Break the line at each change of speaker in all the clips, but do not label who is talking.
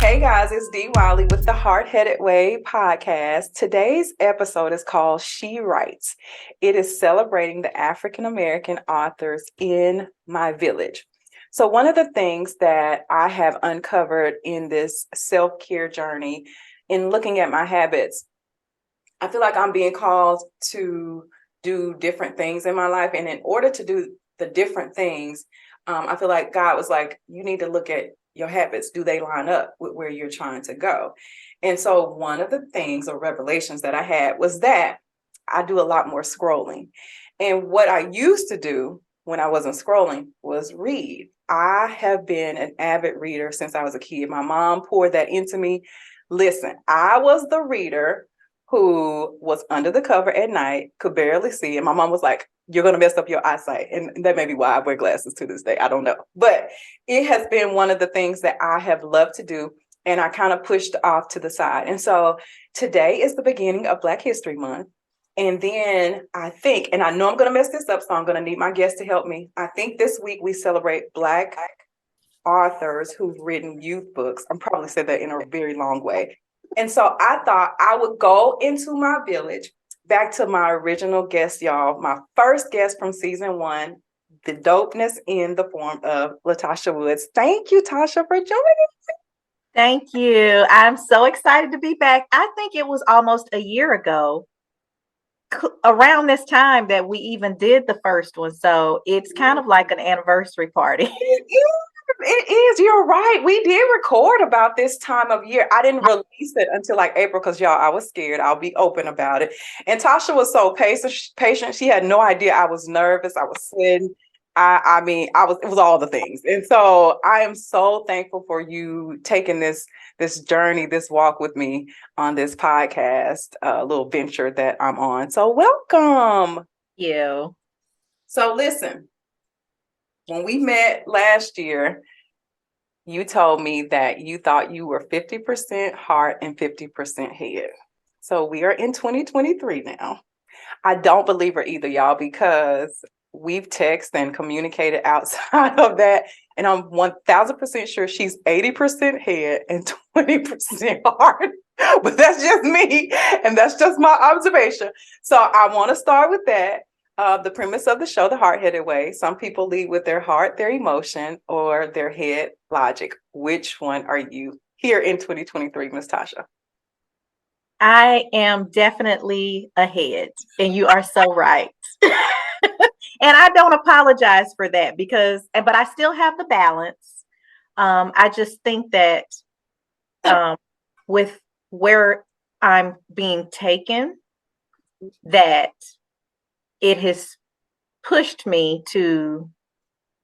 Hey guys, it's Dee Wiley with the Hard-Headed Way podcast. Today's episode is called SheWrites. It is celebrating the African American authors in my village. So one of the things that I have uncovered in this self-care journey, in looking at my habits, I feel like I'm being called to do different things in my life. And in order to do the different things, I feel like God was like, you need to look at your habits. Do they line up with where you're trying to go? And so one of the things or revelations that I had was that I do a lot more scrolling. And what I used to do when I wasn't scrolling was read. I have been an avid reader since I was a kid. My mom poured that into me. Listen, I was the reader who was under the cover at night, could barely see. And my mom was like, you're going to mess up your eyesight. And that may be why I wear glasses to this day. I don't know. But it has been one of the things that I have loved to do. And I kind of pushed off to the side. And so today is the beginning of Black History Month. And then I think, and I know I'm going to mess this up, so I'm going to need my guests to help me. I think this week we celebrate Black authors who've written youth books. I'm probably said that in a very long way. And so I thought I would go into my village, back to my original guest, y'all, my first guest from season 1, the dopeness in the form of LaTasha Woods. Thank you, Tasha, for joining me.
Thank you. I'm so excited to be back. I think it was almost a year ago, around this time, that we even did the first one. So it's kind of like an anniversary party.
It is. It is. You're right. We did record about this time of year. I didn't release it until like April because y'all, I was scared. I'll be open about it. And Tasha was so patient. She had no idea I was nervous. I was sweating. It was all the things. And so I am so thankful for you taking this journey, this walk with me on this podcast, little venture that I'm on. So welcome.
You.
So listen. When we met last year, you told me that you thought you were 50% heart and 50% head. So we are in 2023 now. I don't believe her either, y'all, because we've texted and communicated outside of that. And I'm 1000% sure she's 80% head and 20% heart. But that's just me. And that's just my observation. So I want to start with that. The premise of the show, The Hard-Headed Way. Some people lead with their heart, their emotion, or their head logic. Which one are you here in 2023, Miss Tasha?
I am definitely ahead, and you are so right. And I don't apologize for that but I still have the balance. I just think that with where I'm being taken, that it has pushed me to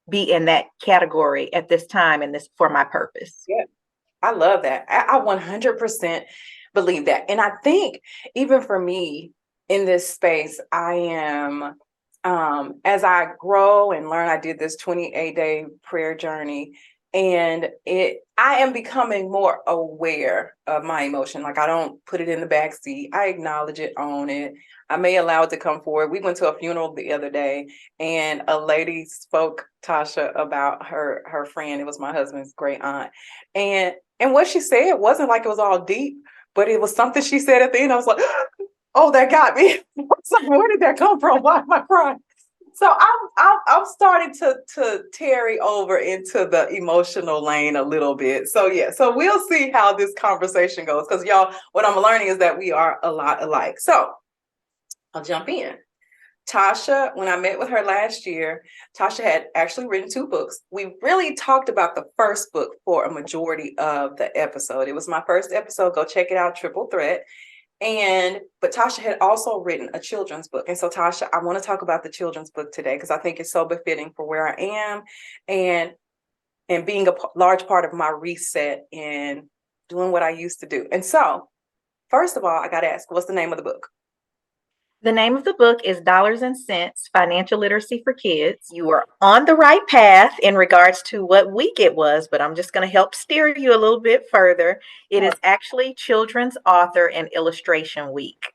be in that category at this time and this for my purpose.
Yeah, I love that. I 100% believe that. And I think even for me in this space, I am, as I grow and learn, I did this 28-day prayer journey. And I am becoming more aware of my emotion. Like I don't put it in the back seat. I acknowledge it, own it. I may allow it to come forward. We went to a funeral the other day and a lady spoke, Tasha, about her friend. It was my husband's great aunt. And what she said wasn't like it was all deep, but it was something she said at the end. I was like, oh, that got me. Where did that come from? Why am I crying? So I'm starting to tarry over into the emotional lane a little bit. So yeah, so we'll see how this conversation goes. Because y'all, what I'm learning is that we are a lot alike. So I'll jump in. Tasha, when I met with her last year, Tasha had actually written 2 books. We really talked about the first book for a majority of the episode. It was my first episode. Go check it out, Triple Threat. But Tasha had also written a children's book. And so Tasha, I want to talk about the children's book today because I think it's so befitting for where I am and being a large part of my reset in doing what I used to do. And so, first of all, I got to ask, what's the name of the book?
The name of the book is Dollars and Cents, Financial Literacy for Kids. You are on the right path in regards to what week it was, but I'm just going to help steer you a little bit further. It is actually Children's Author and Illustration Week.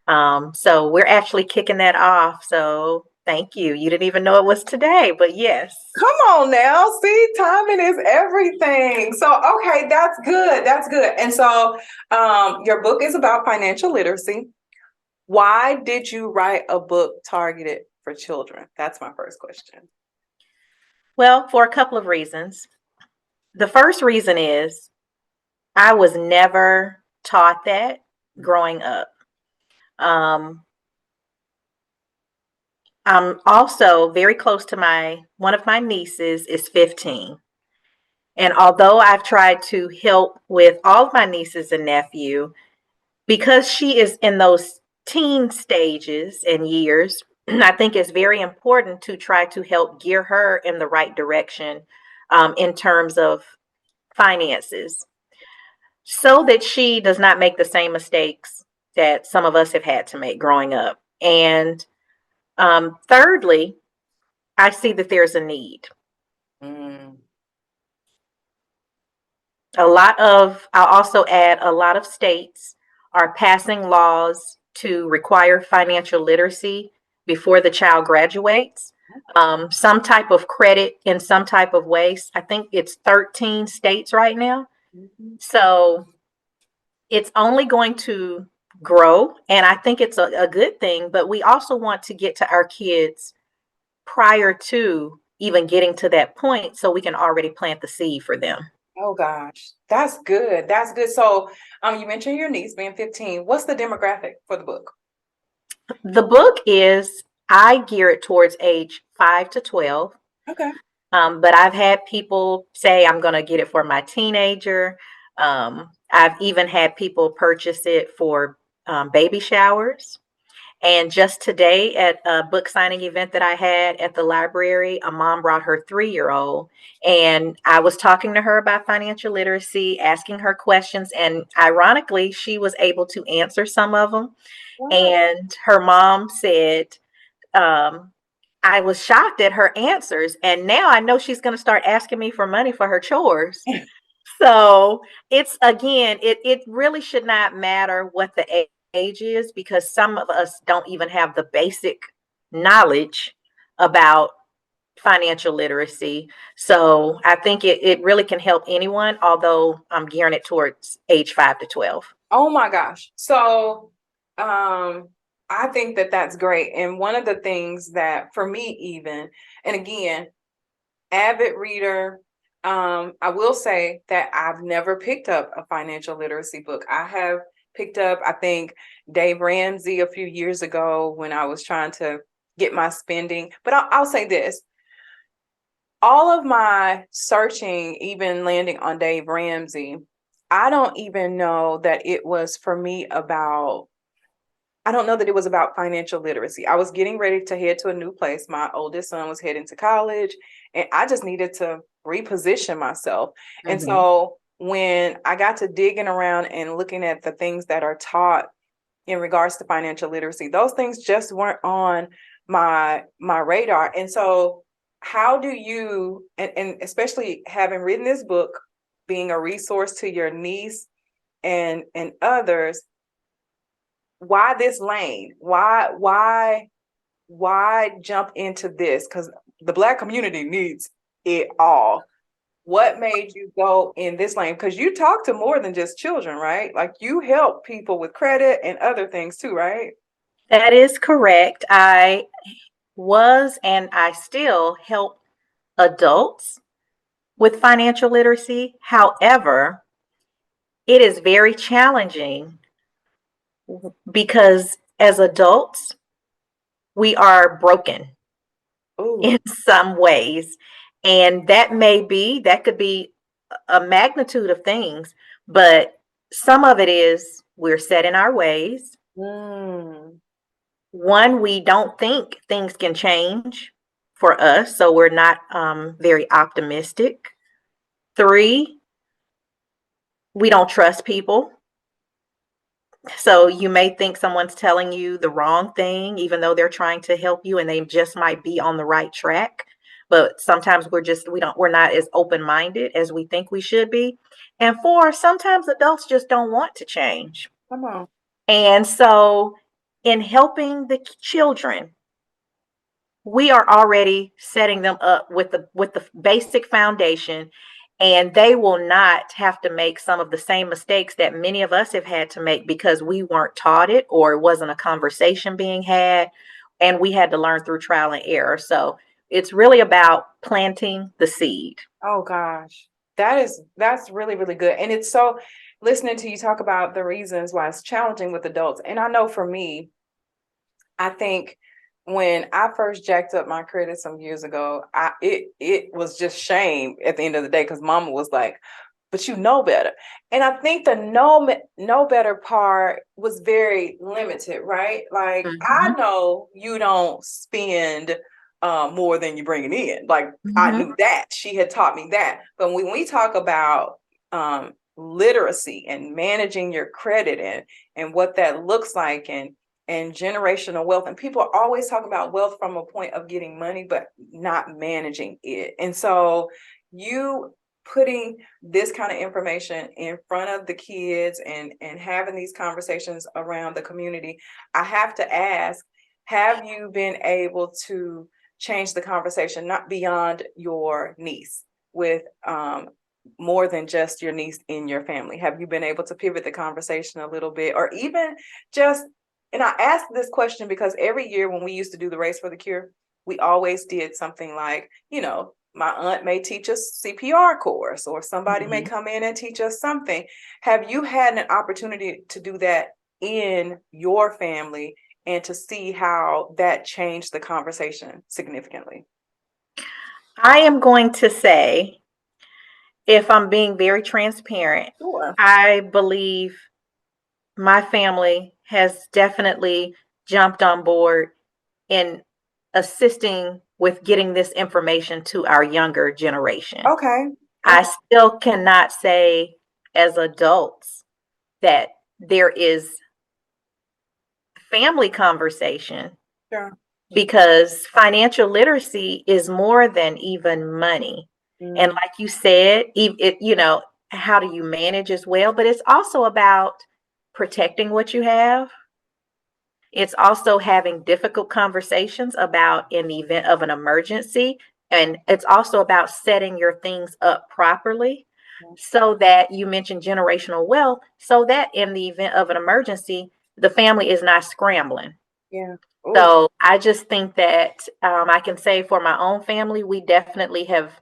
So we're actually kicking that off. So Thank you. You didn't even know it was today, but yes.
Come on now. See, timing is everything. So, okay, that's good. That's good. And so, your book is about financial literacy. Why did you write a book targeted for children? That's my first question.
Well, for a couple of reasons. The first reason is I was never taught that growing up. I'm also very close to one of my nieces is 15. And although I've tried to help with all of my nieces and nephew, because she is in those teen stages and years, I think it's very important to try to help gear her in the right direction in terms of finances so that she does not make the same mistakes that some of us have had to make growing up. And thirdly, I see that there's a need.
Mm.
I'll also add a lot of states are passing laws to require financial literacy before the child graduates. Some type of credit in some type of ways. I think it's 13 states right now.
Mm-hmm.
So it's only going to grow. And I think it's a good thing, but we also want to get to our kids prior to even getting to that point so we can already plant the seed for them.
Oh gosh, that's good. That's good. So, you mentioned your niece being 15. What's the demographic for the book?
The book I gear it towards age 5 to 12.
Okay.
But I've had people say I'm going to get it for my teenager. I've even had people purchase it for baby showers. And just today at a book signing event that I had at the library, a mom brought her 3-year-old, and I was talking to her about financial literacy, asking her questions, and ironically, she was able to answer some of them.
Wow.
And her mom said, I was shocked at her answers, and now I know she's going to start asking me for money for her chores. So it's again, it really should not matter what the age is, because some of us don't even have the basic knowledge about financial literacy. So I think it really can help anyone, although I'm gearing it towards age 5 to 12.
Oh my gosh. So, I think that that's great. And one of the things that for me, even, and again, avid reader, I will say that I've never picked up a financial literacy book. I have picked up, I think, Dave Ramsey a few years ago when I was trying to get my spending. But I'll say this. All of my searching, even landing on Dave Ramsey, I don't even know that it was for me about, I don't know that it was about financial literacy. I was getting ready to head to a new place. My oldest son was heading to college, and I just needed to reposition myself. Mm-hmm. And so when I got to digging around and looking at the things that are taught in regards to financial literacy, those things just weren't on my radar. And so how do you, and especially having written this book, being a resource to your niece and others, why this lane? Why jump into this? Because the Black community needs it all. What made you go in this lane? Because you talk to more than just children, right? Like you help people with credit and other things too, right?
That is correct. I was and I still help adults with financial literacy. However, it is very challenging because as adults, we are broken. Ooh. In some ways. And that could be a magnitude of things, but some of it is we're set in our ways. One, we don't think things can change for us, so we're not very optimistic. 3, we don't trust people. So you may think someone's telling you the wrong thing, even though they're trying to help you and they just might be on the right track. But sometimes we're not as open-minded as we think we should be. And 4, sometimes adults just don't want to change.
Come on.
And so in helping the children, we are already setting them up with the basic foundation, and they will not have to make some of the same mistakes that many of us have had to make because we weren't taught it or it wasn't a conversation being had, and we had to learn through trial and error. So it's really about planting the seed.
Oh gosh. That's really, really good. And it's so listening to you talk about the reasons why it's challenging with adults. And I know for me, I think when I first jacked up my credit some years ago, it was just shame at the end of the day because mama was like, but you know better. And I think the know better part was very limited, right? Like I
Mhm.
know you don't spend more than you're bringing in. Like I
Mhm.
knew that. She had taught me that. But when we talk about literacy and managing your credit and what that looks like and generational wealth, and people are always talking about wealth from a point of getting money but not managing it. And so you putting this kind of information in front of the kids and having these conversations around the community, I have to ask, have you been able to change the conversation not beyond your niece with more than just your niece in your family? Have you been able to pivot the conversation a little bit, or even just, and I asked this question because every year when we used to do the Race for the Cure, we always did something like, my aunt may teach us CPR course, or somebody may
Mhm.
come in and teach us something. Have you had an opportunity to do that in your family and to see how that changed the conversation significantly?
I am going to say, if I'm being very transparent,
Sure.
I believe my family has definitely jumped on board in assisting with getting this information to our younger generation.
Okay.
I
Okay.
still cannot say as adults that there is family conversation,
Sure.
because financial literacy is more than even money. And
Mm,
like you said, how do you manage as well? But it's also about protecting what you have. It's also having difficult conversations about in the event of an emergency. And it's also about setting your things up properly so that you mentioned generational wealth, so that in the event of an emergency, the family is not scrambling.
yeah. Oh,
So I just think that I can say for my own family, we definitely have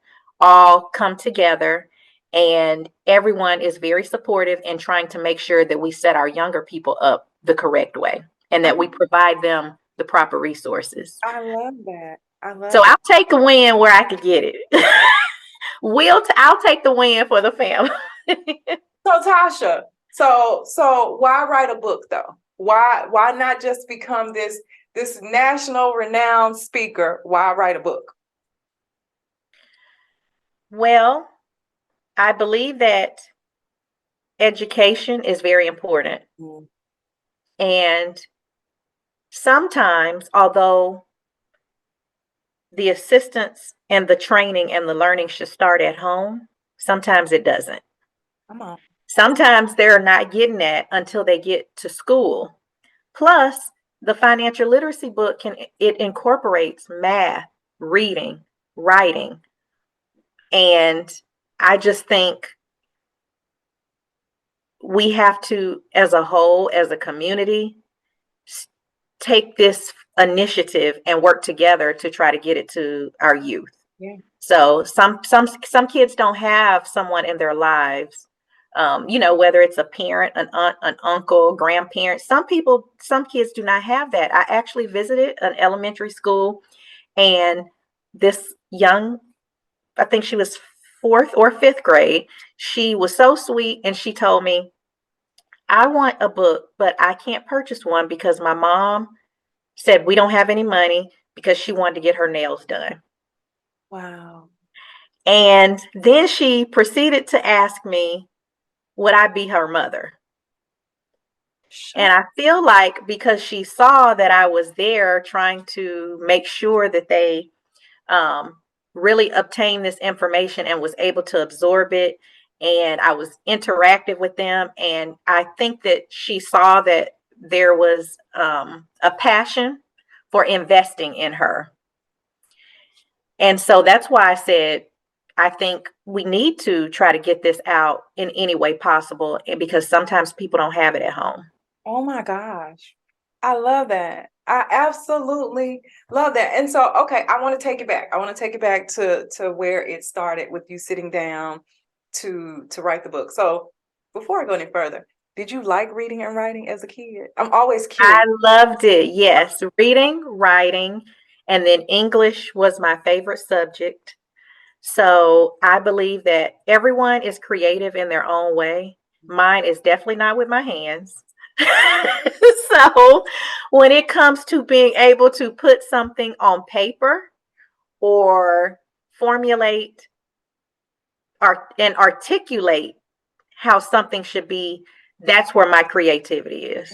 all come together, and everyone is very supportive in trying to make sure that we set our younger people up the correct way and
I,
that we provide them the proper resources.
I love that. I
So
love that.
I'll take a win where I could get it. I'll take the win for the family.
So Tasha, so why write a book though? Why not just become this national renowned speaker? Why write a book?
Well, I believe that education is very important.
Mm,
And sometimes, although the assistance and the training and the learning should start at home, sometimes it doesn't.
come on.
Sometimes they're not getting that until they get to school. Plus, the financial literacy book it incorporates math, reading, writing, and I just think we have to, as a whole, as a community, take this initiative and work together to try to get it to our youth.
Yeah.
So some kids don't have someone in their lives, whether it's a parent, an aunt, an uncle, grandparent. Some kids do not have that. I actually visited an elementary school, and this young, I think she was fourth or fifth grade. She was so sweet, and she told me, "I want a book, but I can't purchase one because my mom said we don't have any money," because she wanted to get her nails done.
Wow.
And then she proceeded to ask me, would I be her mother?
Sure.
And I feel like because she saw that I was there trying to make sure that they um, really obtained this information and was able to absorb it, and I was interactive with them. And I think that she saw that there was a passion for investing in her. And so that's why I said, I think we need to try to get this out in any way possible, and because sometimes people don't have it at home.
Oh my gosh. I love that. I absolutely love that. And so, okay, I want to take it back. I want to take it back to where it started with you sitting down to write the book. So before I go any further, did you like reading and writing as a kid? I'm always curious.
I loved it. Yes, reading, writing, and then English was my favorite subject. So I believe that everyone is creative in their own way. Mine is definitely not with my hands. So when it comes to being able to put something on paper or formulate and articulate how something should be, that's where my creativity is.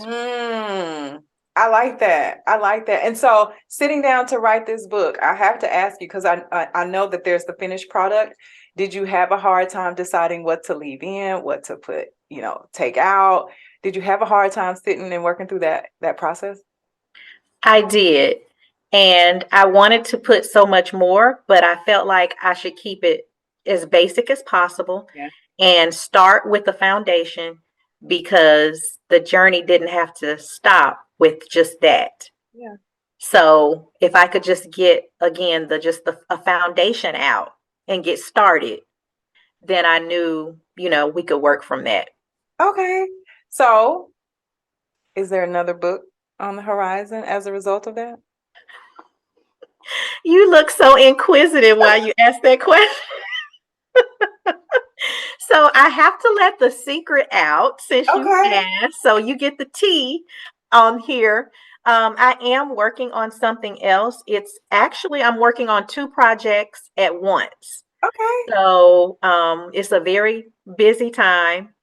I like that. I like that. And so sitting down to write this book, I have to ask you, because I know that there's the finished product. Did you have a hard time deciding what to leave in, what to put, take out? Did you have a hard time sitting and working through that process?
I did. And I wanted to put so much more, but I felt like I should keep it as basic as possible.
Yeah.
And start with the foundation, because the journey didn't have to stop with just that.
Yeah.
So if I could just get, again, a foundation out and get started, then I knew, we could work from that.
Okay. So is there another book on the horizon as a result of that?
You look so inquisitive while you ask that question. So I have to let the secret out since you asked. So you get the tea on here. I am working on something else. I'm working on 2 projects at once.
Okay.
So it's a very busy time,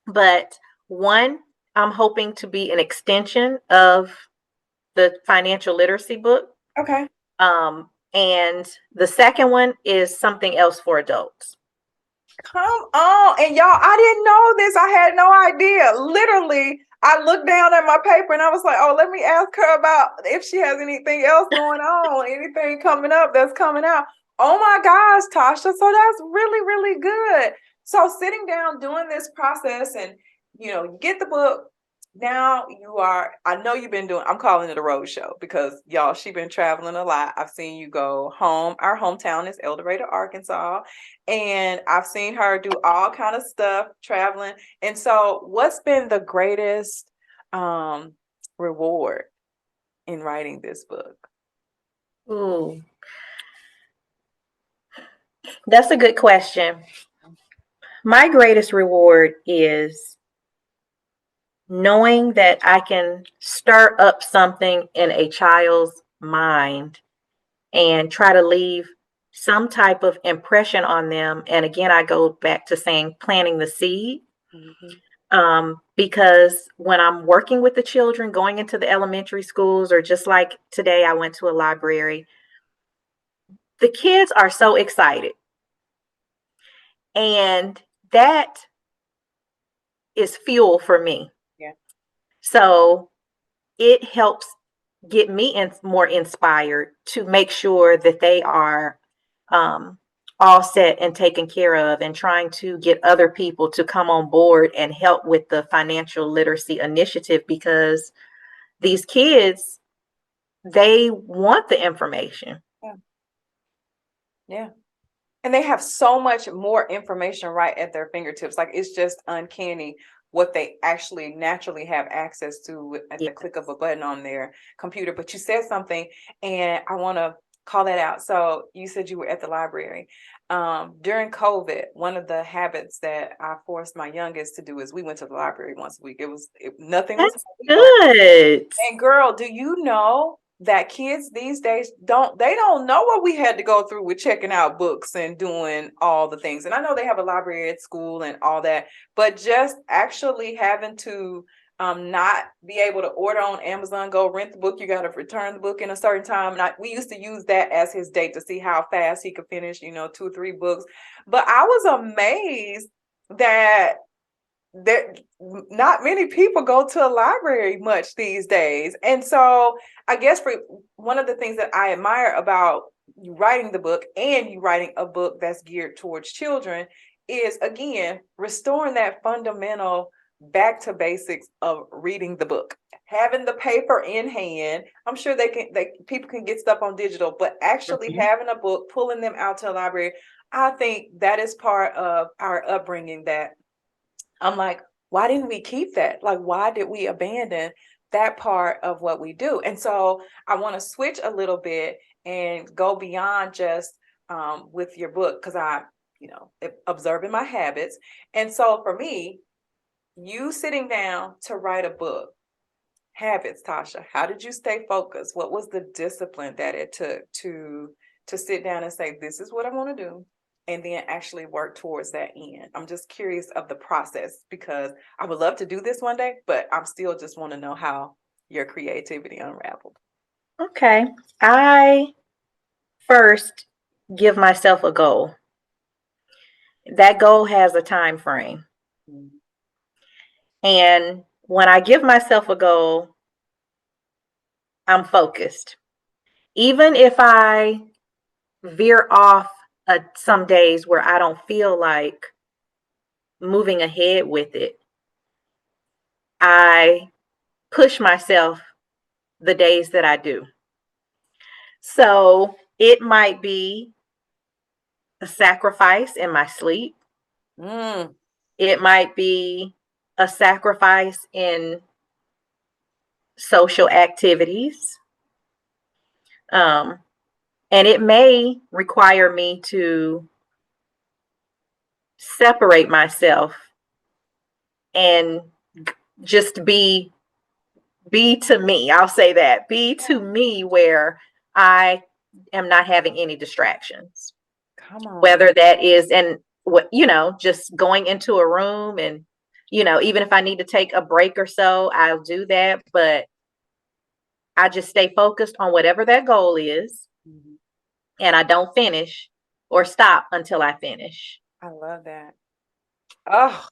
but one, I'm hoping to be an extension of the financial literacy book.
Okay.
And the second one is something else for adults.
Come on. And y'all, I didn't know this. I had no idea. Literally, I looked down at my paper and I was like, oh, let me ask her about if she has anything else going on, anything coming up that's coming out. Oh my gosh, Tasha. So that's really, really good. So sitting down, doing this process, and you get the book. Now I know you've been I'm calling it a road show because y'all, she been traveling a lot. I've seen you go home. Our hometown is El Dorado, Arkansas. And I've seen her do all kind of stuff traveling. And so what's been the greatest reward in writing this book?
Ooh, that's a good question. My greatest reward is knowing that I can stir up something in a child's mind and try to leave some type of impression on them. And again, I go back to saying planting the seed. Because when I'm working with the children, going into the elementary schools, or just like today, I went to a library, the kids are so excited. And that is fuel for me.
Yeah.
So it helps get me more inspired to make sure that they are all set and taken care of, and trying to get other people to come on board and help with the financial literacy initiative, because these kids, they want the information.
Yeah. And they have so much more information right at their fingertips. Like, it's just uncanny what they actually naturally have access to at the click of a button on their computer. But you said something, and I want to call that out. So you said you were at the library. During COVID, one of the habits that I forced my youngest to do is we went to the library once a week. Nothing was
good.
And girl, do you know that kids these days don't know what we had to go through with checking out books and doing all the things. And I know they have a library at school and all that, but just actually having to not be able to order on Amazon, go rent the book, you got to return the book in a certain time. And we used to use that as his date to see how fast he could finish 2 or 3 books. But I was amazed that not many people go to a library much these days. And so I guess for one of the things that I admire about you writing the book and you writing a book that's geared towards children is, again, restoring that fundamental back to basics of reading the book, having the paper in hand. I'm sure people can get stuff on digital, but actually having a book, pulling them out to the library. I think that is part of our upbringing that I'm like, why didn't we keep that? Like, why did we abandon that part of what we do? And so I want to switch a little bit and go beyond just with your book, because observing my habits. And so for me, you sitting down to write a book, habits, Tasha, how did you stay focused? What was the discipline that it took to sit down and say, this is what I want to do, and then actually work towards that end? I'm just curious of the process, because I would love to do this one day, but I'm still just want to know how your creativity unraveled.
Okay. I first give myself a goal. That goal has a time frame.
Mm-hmm.
And when I give myself a goal, I'm focused. Even if I veer off some days where I don't feel like moving ahead with it, I push myself the days that I do. So it might be a sacrifice in my sleep. It might be a sacrifice in social activities. And it may require me to separate myself and just be to me. I'll say that. Be to me, where I am not having any distractions.
Come on.
Whether that is, and what, just going into a room and, even if I need to take a break or so, I'll do that. But I just stay focused on whatever that goal is.
Mm-hmm.
And I don't finish or stop until I finish.
I love that. Oh,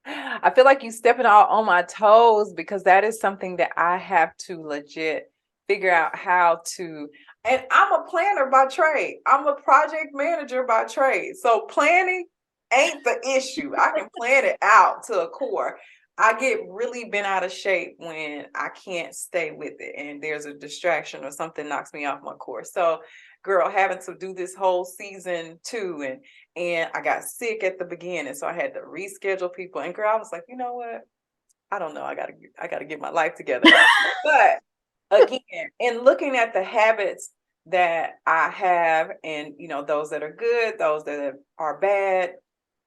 I feel like you stepping out on my toes, because that is something that I have to legit figure out how to. And I'm a planner by trade. I'm a project manager by trade. So planning ain't the issue. I can plan it out to a core. I get really bent out of shape when I can't stay with it and there's a distraction or something knocks me off my course. So, girl, having to do this whole season 2, and I got sick at the beginning, so I had to reschedule people. And girl, I was like, you know what? I don't know. I gotta get my life together. But again, in looking at the habits that I have, and those that are good, those that are bad,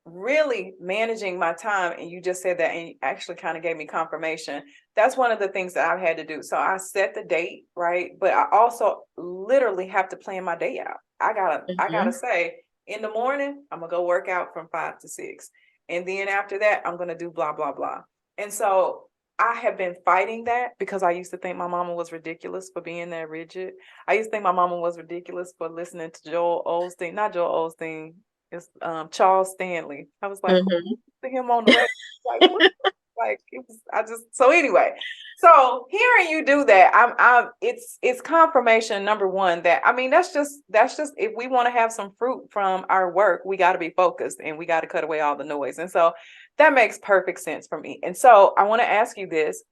really managing my time. And you just said that, and you actually kind of gave me confirmation. That's one of the things that I've had to do. So I set the date, right? But I also literally have to plan my day out. I gotta say, in the morning, I'm gonna go work out from 5 to 6. And then after that, I'm gonna do blah, blah, blah. And so I have been fighting that, because I used to think my mama was ridiculous for being that rigid. I used to think my mama was ridiculous for listening to not Joel Osteen, it's Charles Stanley. I was like, to him on the radio, like, what? Like, it was. So anyway. So hearing you do that, it's confirmation, number one, that that's just if we want to have some fruit from our work, we got to be focused and we got to cut away all the noise. And so that makes perfect sense for me. And so I want to ask you this: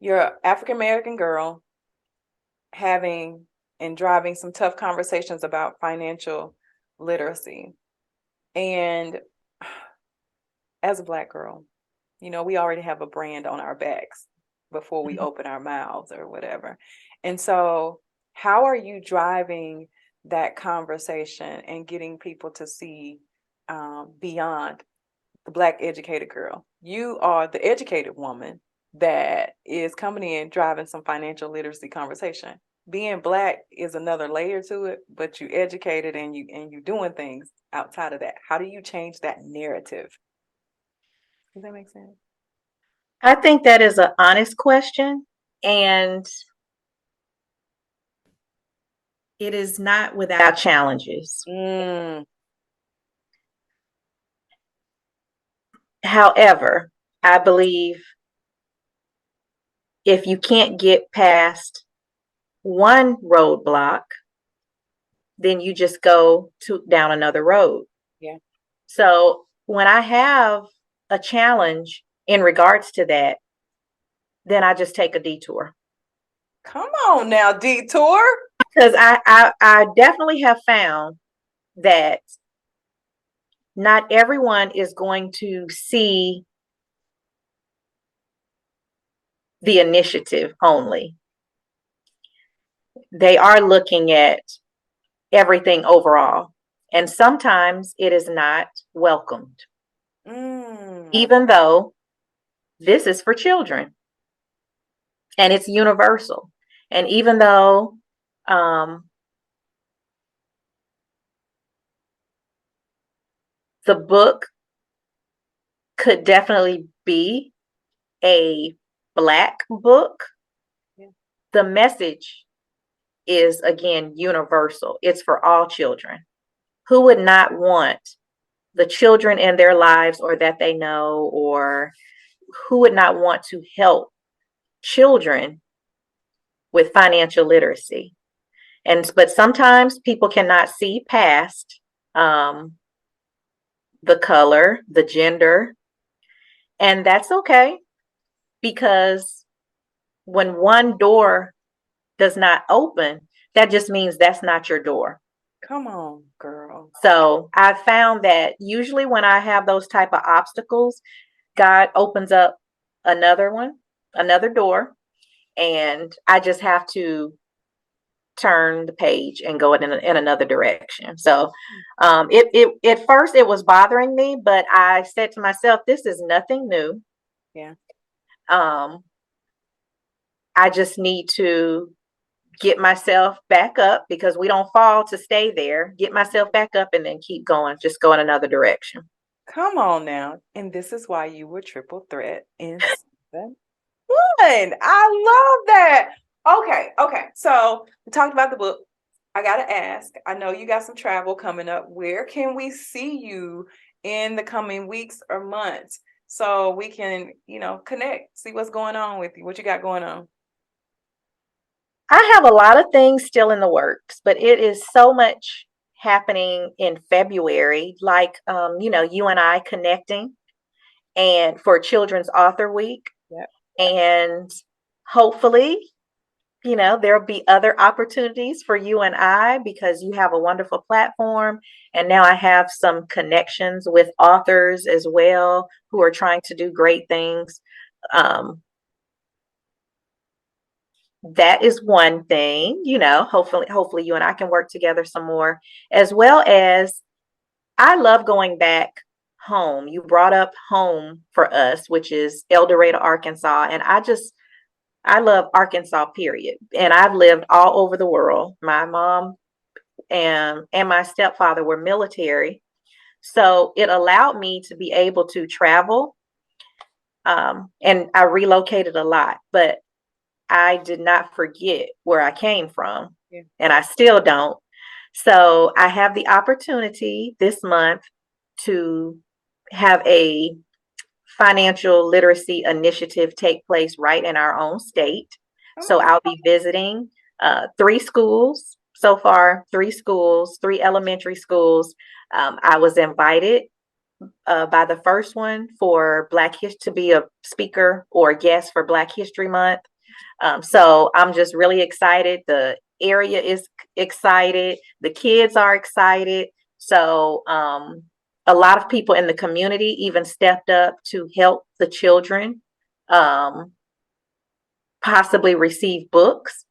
you're an African American girl having and driving some tough conversations about financial literacy. And as a Black girl, we already have a brand on our backs before we open our mouths or whatever. And so how are you driving that conversation and getting people to see beyond the Black educated girl? You are the educated woman that is coming in driving some financial literacy conversation. Being Black is another layer to it, but you educated and you doing things outside of that. How do you change that narrative? Does that make sense?
I think that is an honest question, and it is not without challenges. However, I believe if you can't get past one roadblock, then you just go down another road.
Yeah.
So when I have a challenge in regards to that, then I just take a detour.
Come on now, detour.
Because I definitely have found that not everyone is going to see the initiative only. They are looking at everything overall. And sometimes it is not welcomed, even though this is for children and it's universal. And even though the book could definitely be a Black book,
Yeah.
the message is, again, universal. It's for all children. Who would not want the children in their lives or that they know, or who would not want to help children with financial literacy? But sometimes people cannot see past the color, the gender, and that's okay, because when one door does not open, that just means that's not your door.
Come on, girl.
So I found that usually when I have those type of obstacles, God opens up another one, another door, and I just have to turn the page and go in another direction. So it at first it was bothering me, but I said to myself, this is nothing new.
Yeah.
I just need to get myself back up, because we don't fall to stay there. Get myself back up and then keep going, just go in another direction.
Come on now. And this is why you were triple threat in season 1. I love that. Okay. So we talked about the book. I gotta ask, I know you got some travel coming up. Where can we see you in the coming weeks or months so we can, connect, see what's going on with you, what you got going on?
I have a lot of things still in the works, but it is so much happening in February, like you and I connecting, and for Children's Author Week.
Yep.
And hopefully, there'll be other opportunities for you and I, because you have a wonderful platform. And now I have some connections with authors as well who are trying to do great things. That is one thing, hopefully you and I can work together some more, as well as I love going back home. You brought up home for us, which is El Dorado, Arkansas. And I love Arkansas, period. And I've lived all over the world. My mom and my stepfather were military. So it allowed me to be able to travel. And I relocated a lot, but I did not forget where I came from.
Yeah.
And I still don't. So I have the opportunity this month to have a financial literacy initiative take place right in our own state. So I'll be visiting 3 schools so far, 3 schools, 3 elementary schools. I was invited by the first one for to be a speaker or a guest for Black History Month. So I'm just really excited. The area is excited. The kids are excited. So a lot of people in the community even stepped up to help the children possibly receive books.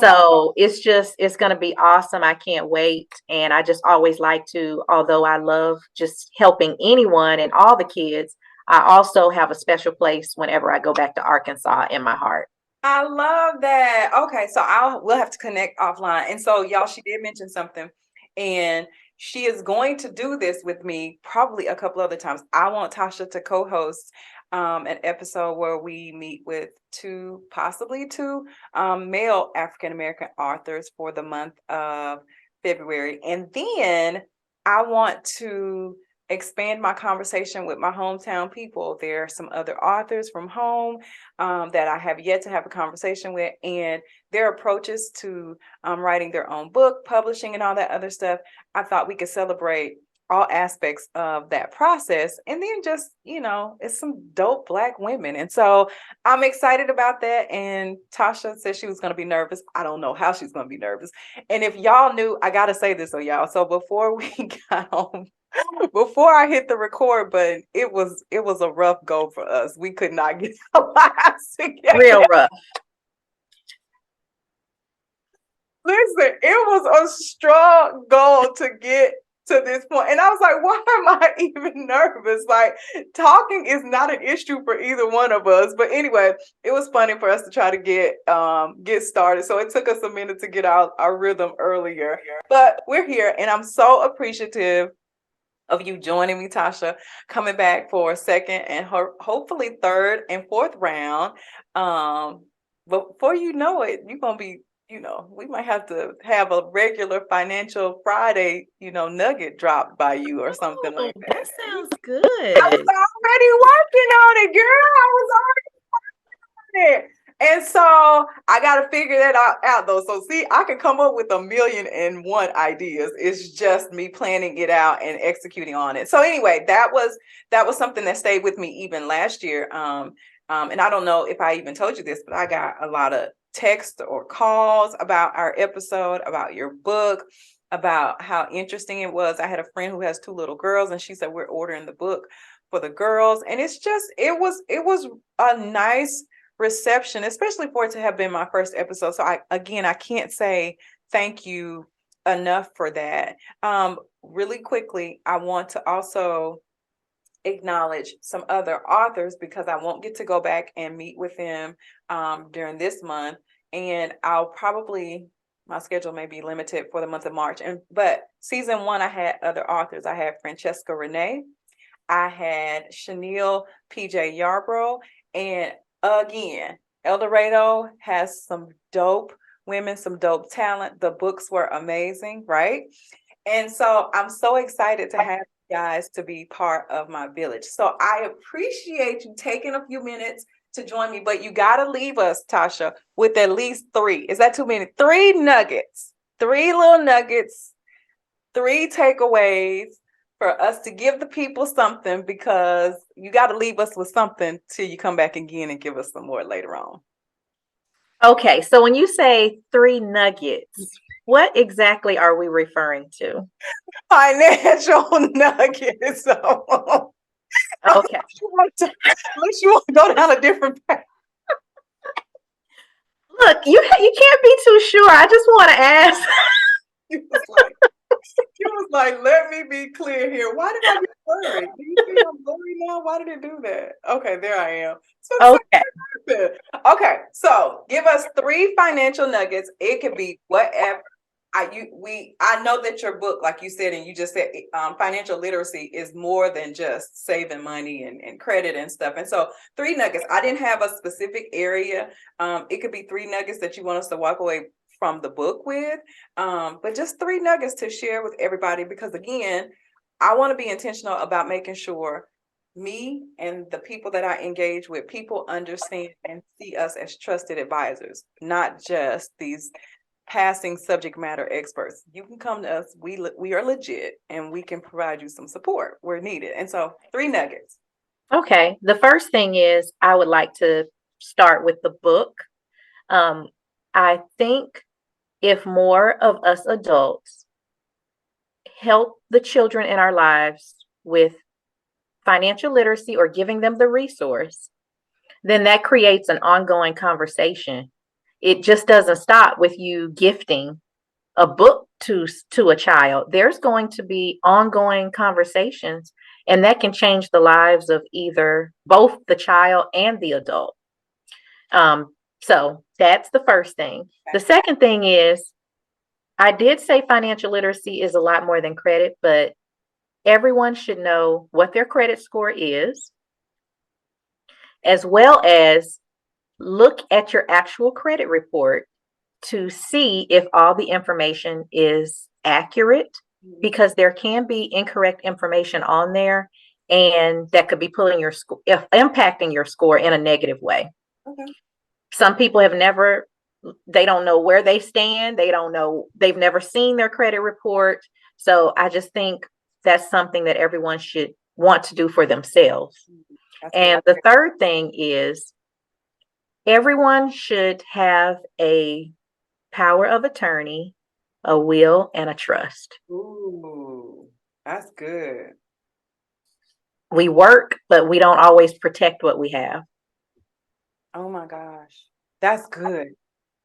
So it's going to be awesome. I can't wait. And I just always like to, although I love just helping anyone and all the kids, I also have a special place whenever I go back to Arkansas in my heart.
I love that. Okay, so we'll have to connect offline. And so, y'all, she did mention something, and she is going to do this with me probably a couple other times. I want Tasha to co-host an episode where we meet with possibly two male African American authors for the month of February, and then I want to expand my conversation with my hometown people. There are some other authors from home that I have yet to have a conversation with, and their approaches to writing their own book, publishing, and all that other stuff. I thought we could celebrate all aspects of that process, and then just, it's some dope Black women. And so I'm excited about that. And Tasha said she was going to be nervous. I don't know how she's going to be nervous. And if y'all knew, I got to say this, y'all. So before we got home, before I hit the record button, it was a rough go for us. We could not get our lives together.
Real rough.
Listen, it was a strong goal to get to this point. And I was like, why am I even nervous? Like, talking is not an issue for either one of us. But anyway, it was funny for us to try to get started. So it took us a minute to get our rhythm earlier. But we're here, and I'm so appreciative of you joining me, Tasha, coming back for a second and hopefully third and fourth round. But before you know it, you're going to be, we might have to have a regular Financial Friday, nugget dropped by you or something like that.
That sounds good.
I was already working on it, girl. I was already working on it. And so I got to figure that out though. So see, I can come up with 1,000,001 ideas. It's just me planning it out and executing on it. So anyway, that was something that stayed with me even last year. And I don't know if I even told you this, but I got a lot of texts or calls about our episode, about your book, about how interesting it was. I had a friend who has 2 little girls, and she said, we're ordering the book for the girls. And it's just, it was a nice reception, especially for it to have been my first episode. So I can't say thank you enough for that. Really quickly, I want to also acknowledge some other authors, because I won't get to go back and meet with them during this month. And my schedule may be limited for the month of March. But season 1, I had other authors. I had Francesca Renee. I had Chanel PJ Yarbrough. And again, El Dorado has some dope women, some dope talent. The books were amazing, right? And so I'm so excited to have you guys to be part of my village. So I appreciate you taking a few minutes to join me, but you got to leave us, Tasha, with at least 3. Is that too many? 3 nuggets, 3 little nuggets, 3 takeaways for us to give the people something, because you got to leave us with something till you come back again and give us some more later on.
Okay, so when you say 3 nuggets, what exactly are we referring to?
Financial nuggets. So,
okay.
Unless you want to go down a different path.
Look, you can't be too sure. I just want to ask.
She was like, let me be clear here. Why did I get blurry? Do you see I'm blurry now? Why did it do that? Okay, there I am. So okay, so give us 3 financial nuggets. It could be whatever. I know that your book, like you said, and you just said, financial literacy is more than just saving money and credit and stuff. And so 3 nuggets. I didn't have a specific area. It could be 3 nuggets that you want us to walk away from the book with, but just 3 nuggets to share with everybody, because again, I want to be intentional about making sure me and the people that I engage with, people understand and see us as trusted advisors, not just these passing subject matter experts. You can come to us. We are legit, and we can provide you some support where needed. And so 3 nuggets.
Okay. The first thing is, I would like to start with the book. I think if more of us adults help the children in our lives with financial literacy, or giving them the resource, then that creates an ongoing conversation. It just doesn't stop with you gifting a book to a child. There's going to be ongoing conversations, and that can change the lives of either both the child and the adult. So that's the first thing. The second thing is, I did say financial literacy is a lot more than credit, but everyone should know what their credit score is, as well as look at your actual credit report to see if all the information is accurate because there can be incorrect information on there, and that could be pulling your score, impacting your score in a negative way.
Okay.
Some people they don't know where they stand. They don't know, they've never seen their credit report. So I just think that's something that everyone should want to do for themselves. And the third thing is everyone should have a power of attorney, a will, and a trust.
Ooh, that's good.
We work, but we don't always protect what we have.
Oh my gosh, that's good.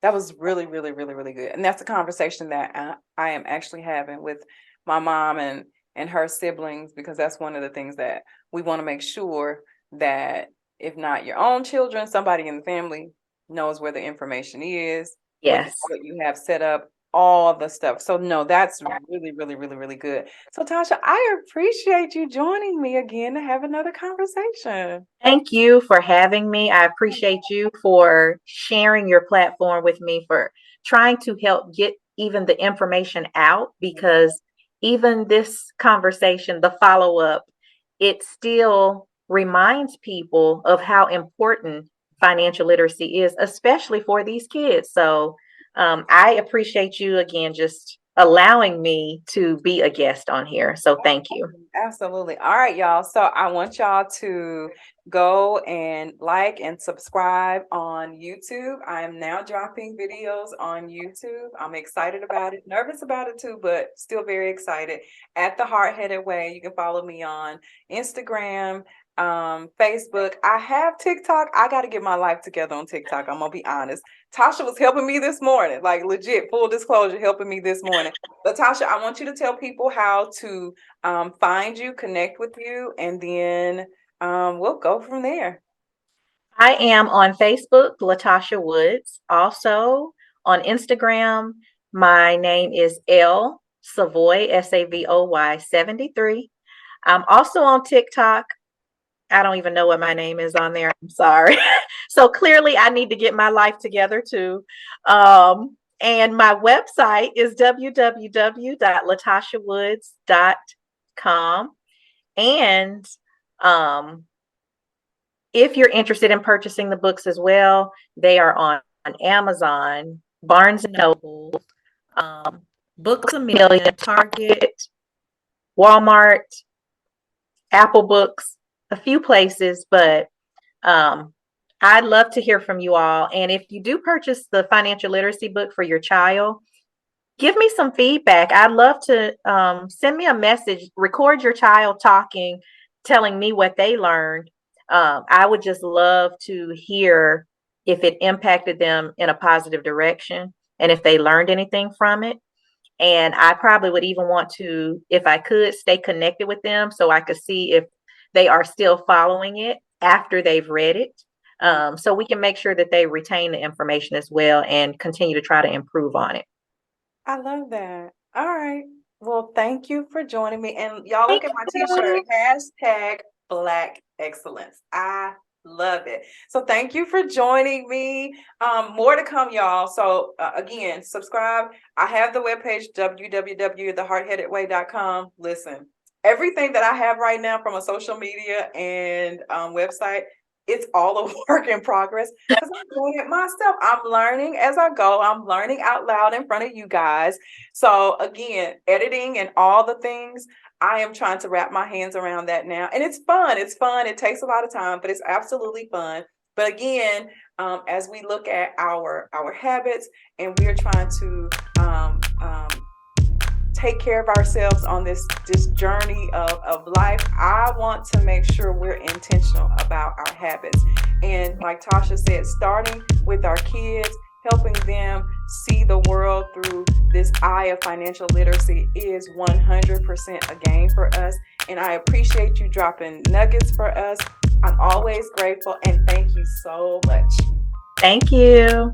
That was really, really, really, really good. And that's a conversation that I am actually having with my mom and her siblings, because that's one of the things that we want to make sure that if not your own children, somebody in the family knows where the information is,
Yes.
what you have set up, all the stuff. So no, that's really, really, really, really good. So Tasha, I appreciate you joining me again to have another conversation.
Thank you for having me. I appreciate you for sharing your platform with me, for trying to help get even the information out, because even this conversation, the follow-up, it still reminds people of how important financial literacy is, especially for these kids. So I appreciate you again, just allowing me to be a guest on here. So thank you.
Absolutely. All right, y'all. So I want y'all to go and like and subscribe on YouTube. I am now dropping videos on YouTube. I'm excited about it, nervous about it too, but still very excited. At the Hard-Headed Way, you can follow me on Instagram, Facebook. I have TikTok. I got to get my life together on TikTok. I'm gonna be honest. Tasha was helping me this morning, like legit, full disclosure, helping me this morning. LaTasha, I want you to tell people how to find you, connect with you, and then we'll go from there.
I am on Facebook, LaTasha Woods. Also on Instagram, my name is L Savoy, Savoy 73. I'm also on TikTok. I don't even know what my name is on there. I'm sorry. So clearly I need to get my life together too. And my website is www.latashawoods.com. And if you're interested in purchasing the books as well, they are on Amazon, Barnes and Noble, Books A Million, Target, Walmart, Apple Books, a few places, but I'd love to hear from you all. And if you do purchase the financial literacy book for your child, give me some feedback. I'd love to send me a message, record your child talking, telling me what they learned. I would just love to hear if it impacted them in a positive direction and if they learned anything from it. And I probably would even want to, if I could, stay connected with them so I could see if they are still following it after they've read it. So we can make sure that they retain the information as well and continue to try to improve on it.
I love that. All right. Well, thank you for joining me. And y'all look at my t-shirt, #Black Excellence. I love it. So thank you for joining me. More to come, y'all. So again, subscribe. I have the webpage, www.thehardheadedway.com. Listen, everything that I have right now from a social media and website, it's all a work in progress because I'm doing it myself. I'm learning as I go. I'm learning out loud in front of you guys. So again, editing and all the things, I am trying to wrap my hands around that now. And it's fun. It's fun. It takes a lot of time, but it's absolutely fun. But again, as we look at our habits and we're trying to take care of ourselves on this journey of life, I want to make sure we're intentional about our habits. And like Tasha said, starting with our kids, helping them see the world through this eye of financial literacy is 100% a gain for us. And I appreciate you dropping nuggets for us. I'm always grateful, and thank you so much.
Thank you.